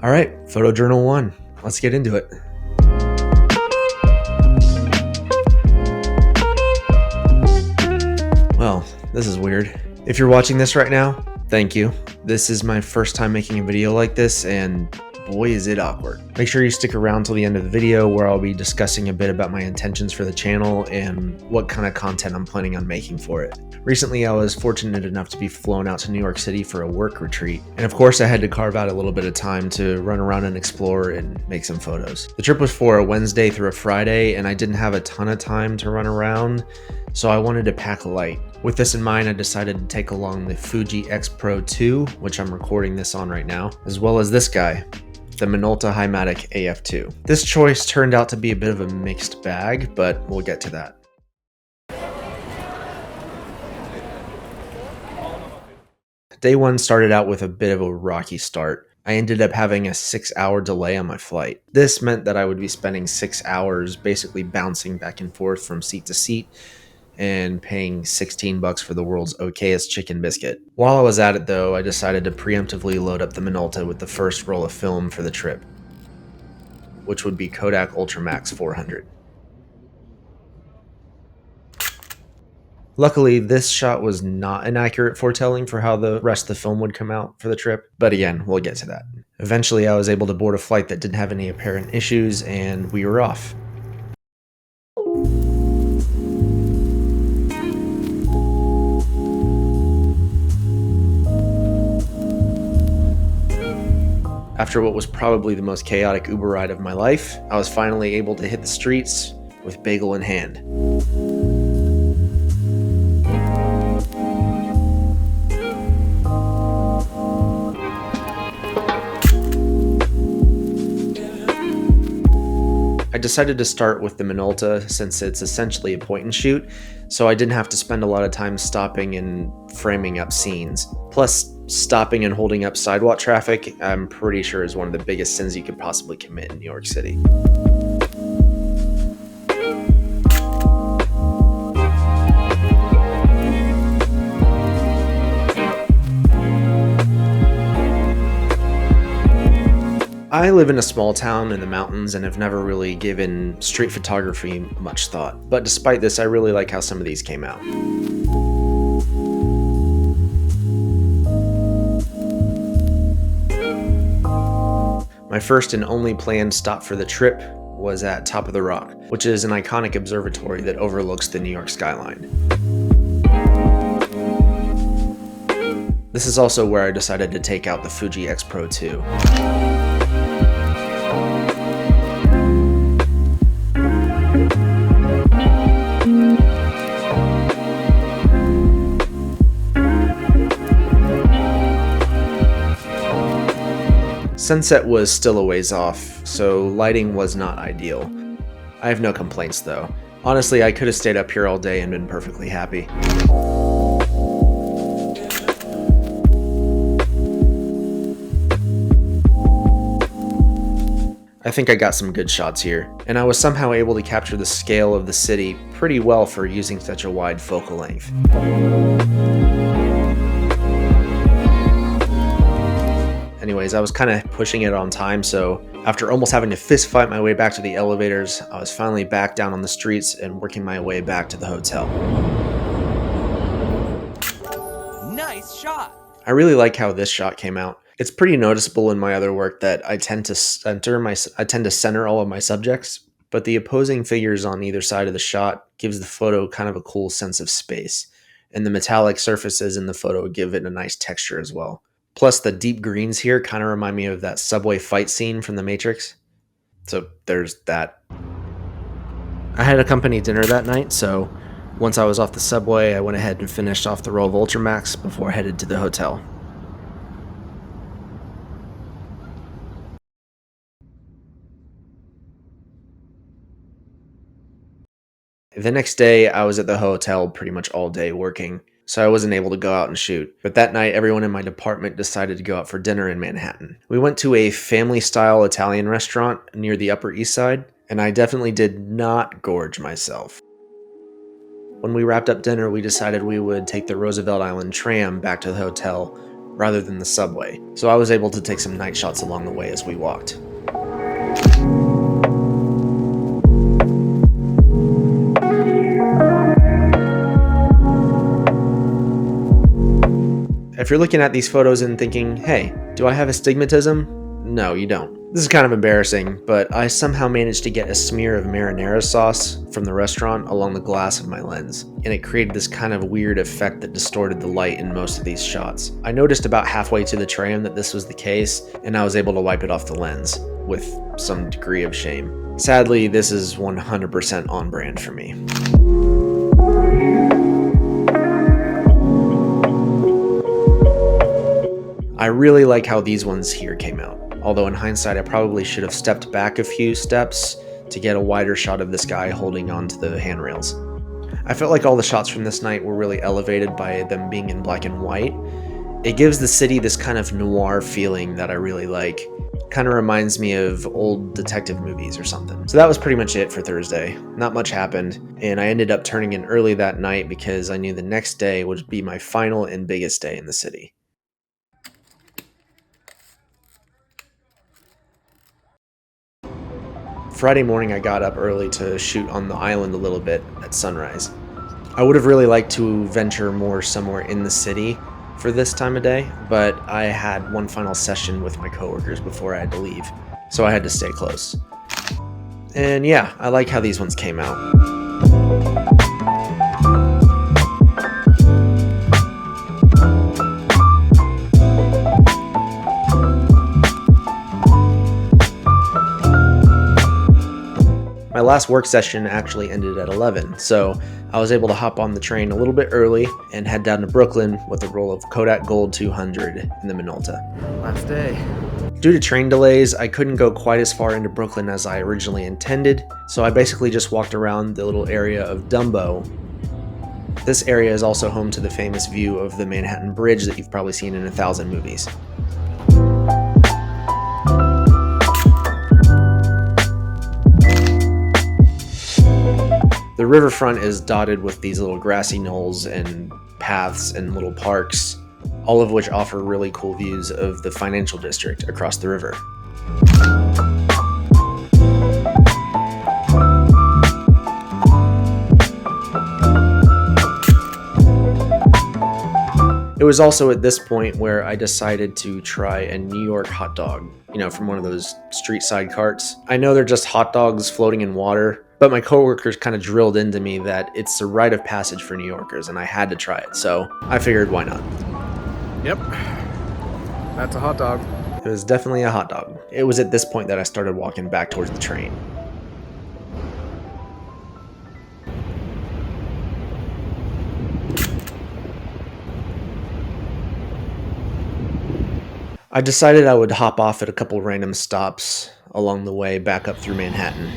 All right, photo journal 1. Let's get into it. Well, this is weird. If you're watching this right now, thank you. This is my first time making a video like this, and boy is it awkward. Make sure you stick around till the end of the video where I'll be discussing a bit about my intentions for the channel and what kind of content I'm planning on making for it. Recently, I was fortunate enough to be flown out to New York City for a work retreat, and of course I had to carve out a little bit of time to run around and explore and make some photos. The trip was for a Wednesday through a Friday, and I didn't have a ton of time to run around, so I wanted to pack light. With this in mind, I decided to take along the Fuji X-Pro 2, which I'm recording this on right now, as well as this guy, the Minolta Hi-Matic AF2. This choice turned out to be a bit of a mixed bag, but we'll get to that. Day 1 started out with a bit of a rocky start. I ended up having a 6-hour delay on my flight. This meant that I would be spending 6 hours basically bouncing back and forth from seat to seat and paying $16 for the world's okayest chicken biscuit. While I was at it though, I decided to preemptively load up the Minolta with the first roll of film for the trip, which would be Kodak Ultramax 400. Luckily, this shot was not an accurate foretelling for how the rest of the film would come out for the trip, but again, we'll get to that. Eventually, I was able to board a flight that didn't have any apparent issues, and we were off. After what was probably the most chaotic Uber ride of my life, I was finally able to hit the streets with bagel in hand. I decided to start with the Minolta since it's essentially a point and shoot, so I didn't have to spend a lot of time stopping and framing up scenes. Plus, stopping and holding up sidewalk traffic, I'm pretty sure is one of the biggest sins you could possibly commit in New York City. I live in a small town in the mountains and have never really given street photography much thought, but despite this, I really like how some of these came out. My first and only planned stop for the trip was at Top of the Rock, which is an iconic observatory that overlooks the New York skyline. This is also where I decided to take out the Fuji X-Pro 2. Sunset was still a ways off, so lighting was not ideal. I have no complaints though. Honestly, I could have stayed up here all day and been perfectly happy. I think I got some good shots here, and I was somehow able to capture the scale of the city pretty well for using such a wide focal length. Anyways, I was kind of pushing it on time, so after almost having to fist fight my way back to the elevators, I was finally back down on the streets and working my way back to the hotel. Nice shot! I really like how this shot came out. It's pretty noticeable in my other work that I tend to center all of my subjects, but the opposing figures on either side of the shot gives the photo kind of a cool sense of space, and the metallic surfaces in the photo give it a nice texture as well. Plus, the deep greens here kind of remind me of that subway fight scene from The Matrix. So there's that. I had a company dinner that night, so once I was off the subway, I went ahead and finished off the roll of Ultramax before I headed to the hotel. The next day, I was at the hotel pretty much all day working, so I wasn't able to go out and shoot. But that night, everyone in my department decided to go out for dinner in Manhattan. We went to a family-style Italian restaurant near the Upper East Side, and I definitely did not gorge myself. When we wrapped up dinner, we decided we would take the Roosevelt Island tram back to the hotel, rather than the subway, so I was able to take some night shots along the way as we walked. If you're looking at these photos and thinking, hey, do I have astigmatism? No, you don't. This is kind of embarrassing, but I somehow managed to get a smear of marinara sauce from the restaurant along the glass of my lens, and it created this kind of weird effect that distorted the light in most of these shots. I noticed about halfway to the tram that this was the case, and I was able to wipe it off the lens with some degree of shame. Sadly, this is 100% on brand for me. I really like how these ones here came out, although in hindsight I probably should have stepped back a few steps to get a wider shot of this guy holding onto the handrails. I felt like all the shots from this night were really elevated by them being in black and white. It gives the city this kind of noir feeling that I really like. Kind of reminds me of old detective movies or something. So that was pretty much it for Thursday. Not much happened, and I ended up turning in early that night because I knew the next day would be my final and biggest day in the city. Friday morning I got up early to shoot on the island a little bit at sunrise. I would have really liked to venture more somewhere in the city for this time of day, but I had one final session with my coworkers before I had to leave, so I had to stay close. And yeah, I like how these ones came out. My last work session actually ended at 11, so I was able to hop on the train a little bit early and head down to Brooklyn with a roll of Kodak Gold 200 in the Minolta. Last day. Due to train delays, I couldn't go quite as far into Brooklyn as I originally intended, so I basically just walked around the little area of Dumbo. This area is also home to the famous view of the Manhattan Bridge that you've probably seen in 1,000 movies. The riverfront is dotted with these little grassy knolls and paths and little parks, all of which offer really cool views of the financial district across the river. It was also at this point where I decided to try a New York hot dog, from one of those street side carts. I know they're just hot dogs floating in water, but my coworkers kind of drilled into me that it's a rite of passage for New Yorkers and I had to try it, so I figured why not. Yep. That's a hot dog. It was definitely a hot dog. It was at this point that I started walking back towards the train. I decided I would hop off at a couple random stops along the way back up through Manhattan.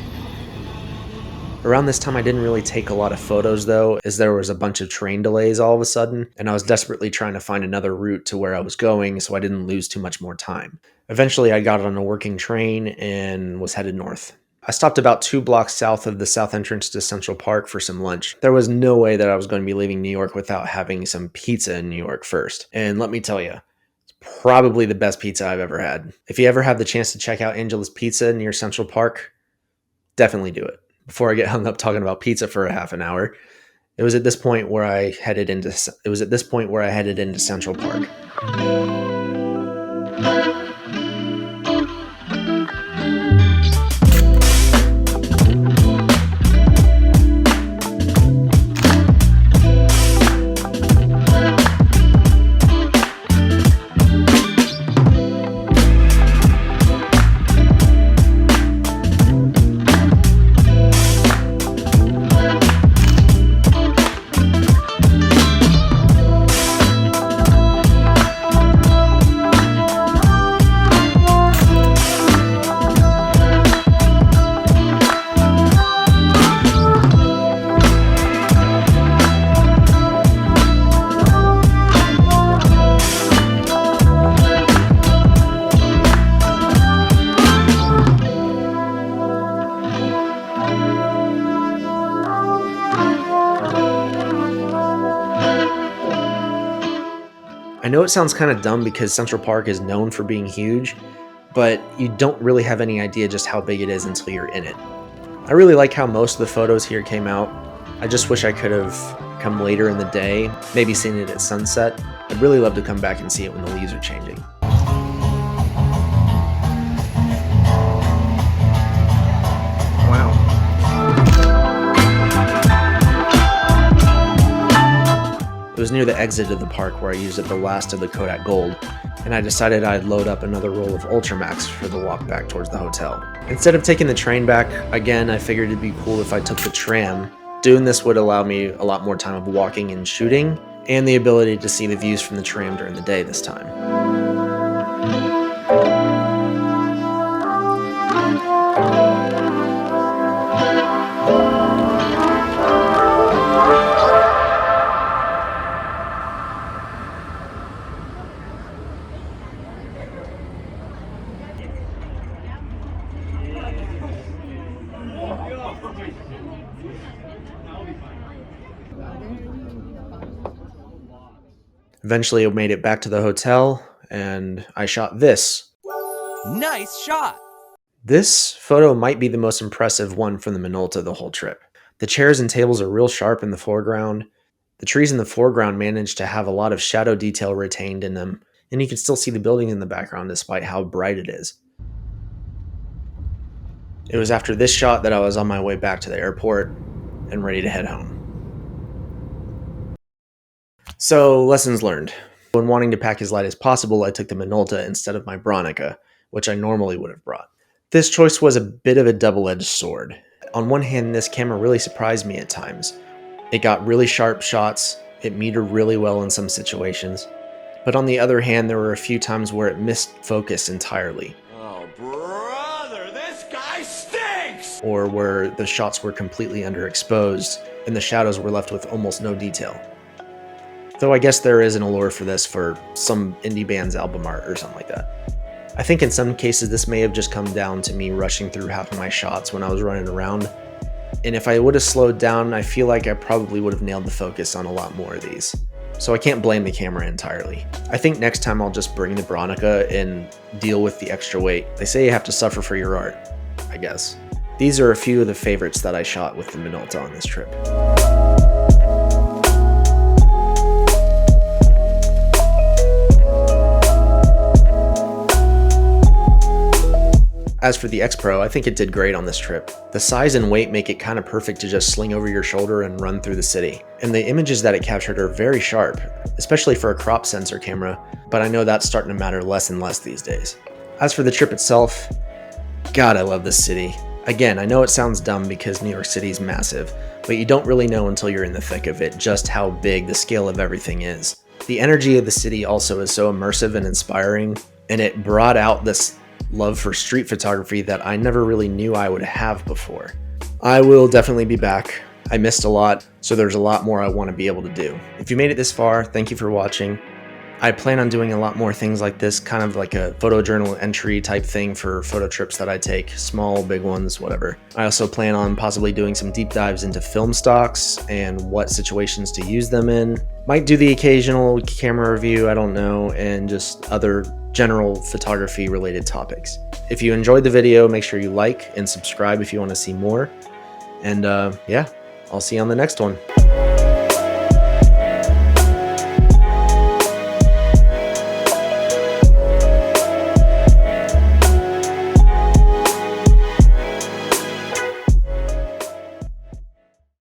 Around this time I didn't really take a lot of photos though, as there was a bunch of train delays all of a sudden, and I was desperately trying to find another route to where I was going so I didn't lose too much more time. Eventually I got on a working train and was headed north. I stopped about 2 blocks south of the south entrance to Central Park for some lunch. There was no way that I was going to be leaving New York without having some pizza in New York first, and let me tell you, probably the best pizza I've ever had. If you ever have the chance to check out Angela's Pizza near Central Park, definitely do it. Before I get hung up talking about pizza for a half an hour, it was at this point where I headed into Central Park. I know it sounds kind of dumb because Central Park is known for being huge, but you don't really have any idea just how big it is until you're in it. I really like how most of the photos here came out. I just wish I could have come later in the day, maybe seen it at sunset. I'd really love to come back and see it when the leaves are changing. Wow. It was near the exit of the park where I used up the last of the Kodak Gold, and I decided I'd load up another roll of Ultramax for the walk back towards the hotel. Instead of taking the train back, again, I figured it'd be cool if I took the tram. Doing this would allow me a lot more time of walking and shooting, and the ability to see the views from the tram during the day this time. Eventually, I made it back to the hotel, and I shot this. Nice shot! This photo might be the most impressive one from the Minolta the whole trip. The chairs and tables are real sharp in the foreground. The trees in the foreground managed to have a lot of shadow detail retained in them, and you can still see the building in the background despite how bright it is. It was after this shot that I was on my way back to the airport and ready to head home. So, lessons learned. When wanting to pack as light as possible, I took the Minolta instead of my Bronica, which I normally would have brought. This choice was a bit of a double-edged sword. On one hand, this camera really surprised me at times. It got really sharp shots, it metered really well in some situations, but on the other hand, there were a few times where it missed focus entirely. Oh, brother, this guy stinks! Or where the shots were completely underexposed and the shadows were left with almost no detail. Though I guess there is an allure for this for some indie band's album art or something like that. I think in some cases this may have just come down to me rushing through half of my shots when I was running around. And if I would have slowed down, I feel like I probably would have nailed the focus on a lot more of these. So I can't blame the camera entirely. I think next time I'll just bring the Bronica and deal with the extra weight. They say you have to suffer for your art, I guess. These are a few of the favorites that I shot with the Minolta on this trip. As for the X-Pro, I think it did great on this trip. The size and weight make it kind of perfect to just sling over your shoulder and run through the city. And the images that it captured are very sharp, especially for a crop sensor camera, but I know that's starting to matter less and less these days. As for the trip itself, God, I love this city. Again, I know it sounds dumb because New York City is massive, but you don't really know until you're in the thick of it just how big the scale of everything is. The energy of the city also is so immersive and inspiring, and it brought out this love for street photography that I never really knew I would have before. I will definitely be back. I missed a lot, so there's a lot more I want to be able to do. If you made it this far, thank you for watching. I plan on doing a lot more things like this, kind of like a photo journal entry type thing for photo trips that I take, small, big ones, whatever. I also plan on possibly doing some deep dives into film stocks and what situations to use them in. Might do the occasional camera review, I don't know, and just other general photography related topics. If you enjoyed the video, make sure you like and subscribe if you want to see more. And yeah, I'll see you on the next one.